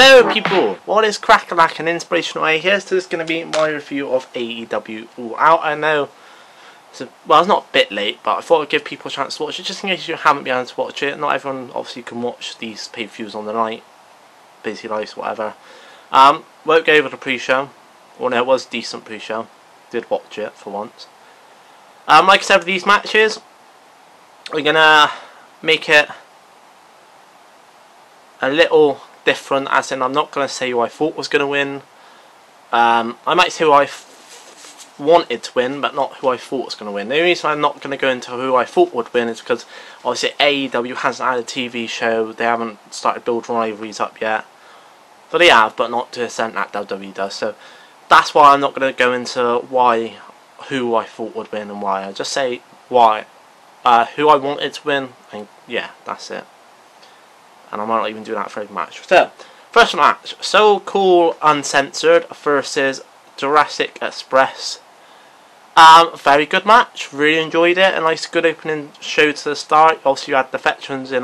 Hello people, what is crack-a-lack and inspirational A here? So this is going to be my review of AEW All Out. I know, it's not a bit late, but I thought I'd give people a chance to watch it, just in case you haven't been able to watch it. Not everyone obviously can watch these pay-per-views on the night, busy lives, whatever. Won't go over the pre-show. Well, no, it was a decent pre-show. Did watch it for once. Like I said, with these matches, we're going to make it a little different, as in I'm not going to say who I thought was going to win. I might say who I wanted to win, but not who I thought was going to win. The only reason I'm not going to go into who I thought would win is because obviously AEW hasn't had a TV show. They haven't started building rivalries up yet. But they have, but not to the extent that WWE does. So that's why I'm not going to go into who I thought would win and why. I just say why, who I wanted to win, and yeah, that's it. And I might not even do that for every match. So, first match, So Cool Uncensored versus Jurassic Express. Very good match. Really enjoyed it. A nice, good opening show to the start. Also, you had the veterans in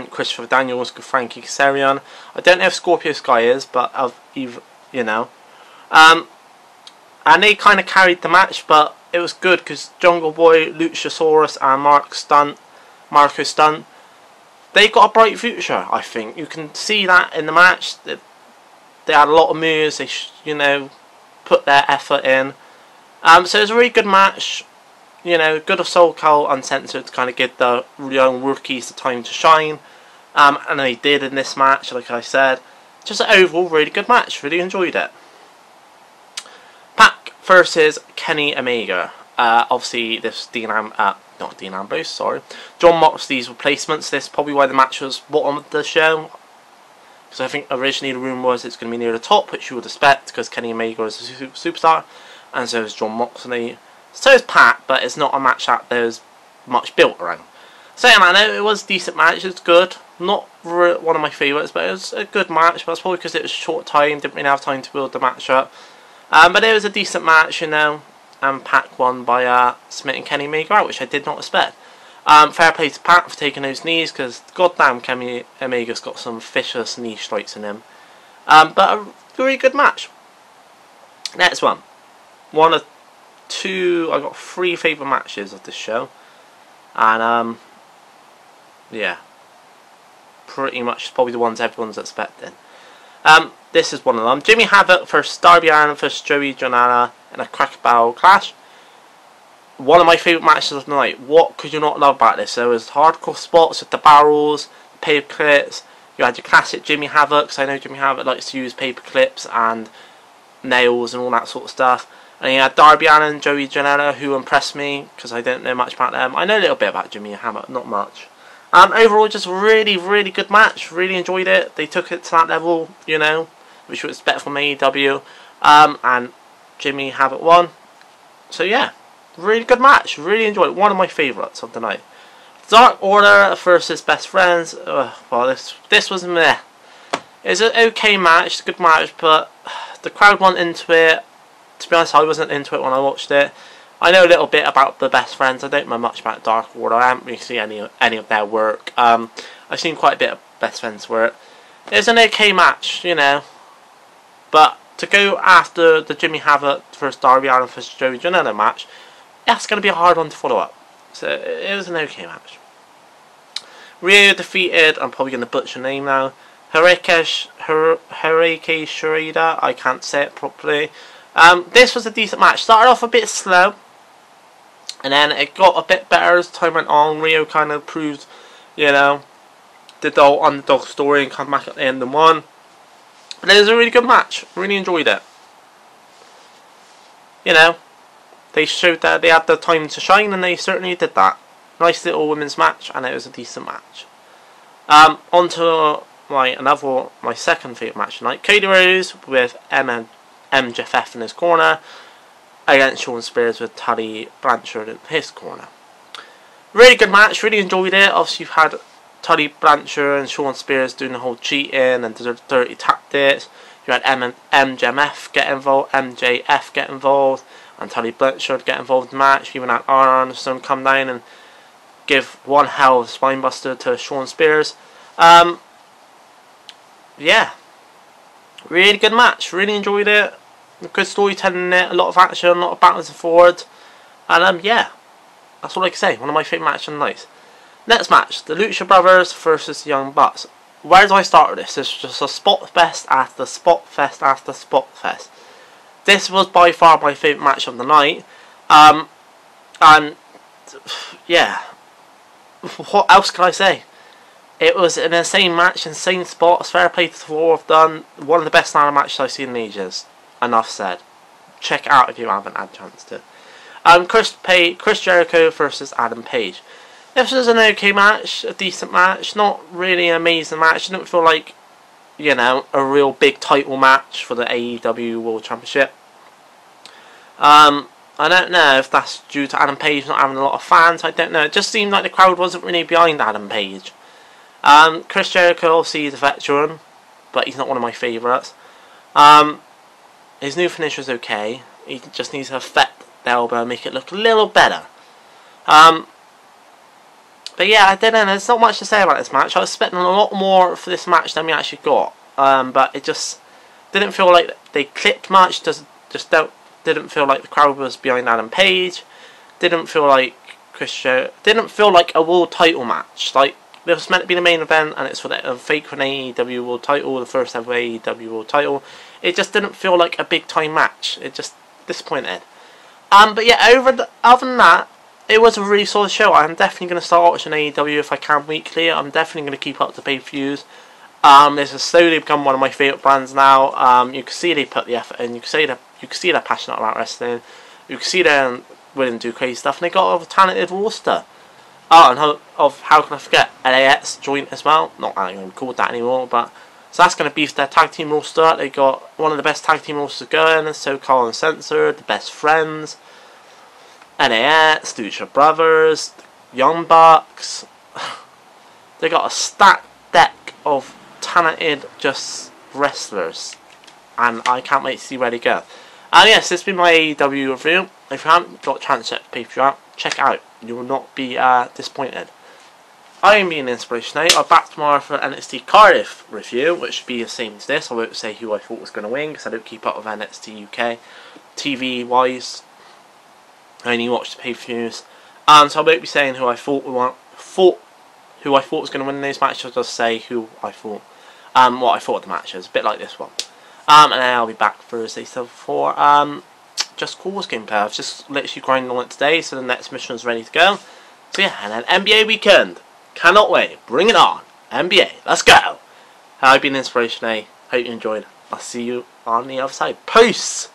Christopher Daniels, Frankie Kazarian. I don't know if Scorpio Sky is, but you know. And they kind of carried the match, but it was good because Jungle Boy, Luchasaurus, and Marco Stunt. They got a bright future, I think. You can see that in the match. They had a lot of moves. They, put their effort in. So it was a really good match. Good of Soul Cold Uncensored to kind of give the young rookies the time to shine. And they did in this match, like I said. Just an overall really good match. Really enjoyed it. Pac versus Kenny Omega. Obviously, this not Dean Ambrose, sorry. Jon Moxley's replacements. This is probably why the match was bottom of the show. Because I think originally the rumour was it's going to be near the top, which you would expect, because Kenny Omega is a superstar, and so is Jon Moxley. So is Pat, but it's not a match that there's much built around. Saying that, it was a decent match. It was good. Not one of my favourites, but it was a good match. But it's probably because it was a short time, didn't really have time to build the match up. But it was a decent match, and Pac won by submitting Kenny Omega out, which I did not expect. Fair play to Pac for taking those knees, because goddamn Kenny Omega's got some vicious knee strikes in him. But a really good match. Next one. I got 3 favourite matches of this show. And, yeah. Pretty much probably the ones everyone's expecting. This is one of them. Jimmy Havoc versus Darby Allin versus Joey Janela in a crack barrel clash. One of my favourite matches of the night. What could you not love about this? There was hardcore spots with the barrels, paper clips. You had your classic Jimmy Havoc, because I know Jimmy Havoc likes to use paper clips and nails and all that sort of stuff. And you had Darby Allin and Joey Janela, who impressed me, because I don't know much about them. I know a little bit about Jimmy Havoc, not much. Overall, just a really, really good match. Really enjoyed it. They took it to that level, which was better from AEW. And Jimmy Havoc won. So yeah, really good match. Really enjoyed it. One of my favourites of the night. Dark Order versus Best Friends. Well, this was meh. It was an okay match, it's a good match, but the crowd weren't into it. To be honest, I wasn't into it when I watched it. I know a little bit about the Best Friends. I don't know much about Dark Order. I haven't really seen any of their work. I've seen quite a bit of Best Friends work. It was an okay match, But to go after the Jimmy Havoc versus Darby Allin versus Joey Janela match, that's going to be a hard one to follow up. So it was an okay match. Rio defeated, I'm probably going to butcher the name now, Hireke Shirida. I can't say it properly. This was a decent match. Started off a bit slow, and then it got a bit better as time went on. Rio kind of proved, did the whole underdog story and come back at the end and won. And it was a really good match. Really enjoyed it. They showed that they had the time to shine, and they certainly did that. Nice little women's match, and it was a decent match. On to my second favourite match tonight. Cody Rhodes with MJF in his corner against Shawn Spears with Tully Blanchard in his corner. Really good match, really enjoyed it. Obviously you've had Tully Blanchard and Shawn Spears doing the whole cheating and the dirty tactics. You had MJF get involved and Tully Blanchard get involved in the match. You even had Arn Anderson come down and give one hell of a spinebuster to Shawn Spears. yeah, really good match. Really enjoyed it. Good storytelling in it. A lot of action, a lot of backwards and forwards. And yeah, that's all I can say. One of my favourite matches of the night. Next match, the Lucha Brothers versus the Young Bucks. Where do I start with this? It's just a spot fest after spot fest after spot fest. This was by far my favourite match of the night. And yeah, what else can I say? It was an insane match, insane spots, fair play to the four have done. One of the best ladder matches I've seen in ages. Enough said. Check it out if you haven't had a chance to. Chris Jericho versus Adam Page. This was an okay match, a decent match, not really an amazing match. It didn't feel like, you know, a real big title match for the AEW World Championship. I don't know if that's due to Adam Page not having a lot of fans. I don't know. It just seemed like the crowd wasn't really behind Adam Page. Chris Jericho, obviously, is a veteran, but he's not one of my favourites. His new finish was okay. He just needs to affect the elbow and make it look a little better. But yeah, I don't know. There's not much to say about this match. I was expecting a lot more for this match than we actually got. But it just didn't feel like they clicked much. Didn't feel like the crowd was behind Adam Page. Didn't feel like didn't feel like a world title match. Like, it was meant to be the main event, and it's for the fake for an AEW world title, the first ever AEW world title. It just didn't feel like a big time match. It just disappointed. But yeah, other than that, it was a really solid show. I'm definitely going to start watching AEW if I can weekly. I'm definitely going to keep up to pay-per-views. This has slowly become one of my favourite brands now. You can see they put the effort in. You can see they're passionate about wrestling. You can see they're willing to do crazy stuff. And they got a talented roster. Oh, and how can I forget? LAX joined as well. Not that I'm called that anymore, but so that's going to beef their tag team roster. They got one of the best tag team rosters going. So-called Uncensored, the Best Friends, LAX, Lucha Brothers, Young Bucks. They got a stacked deck of talented just wrestlers, and I can't wait to see where they go. And yes, this has been my AEW review. If you haven't got a chance to check the pay-per-view out, check it out. You will not be disappointed. I am being Inspiration 8. I'm back tomorrow for NXT Cardiff review, which should be the same as this. I won't say who I thought was going to win because I don't keep up with NXT UK TV wise. I only watch the pay-per-views, so I won't be saying who I thought was going to win these matches. I'll just say who I thought, what I thought of the matches, a bit like this one. And then I'll be back Thursday for Just Cause gameplay. I've just literally grinding on it today, so the next mission is ready to go. So yeah, and then NBA weekend. Cannot wait. Bring it on. NBA. Let's go. I've been Inspiration A. Hope you enjoyed. I'll see you on the other side. Peace.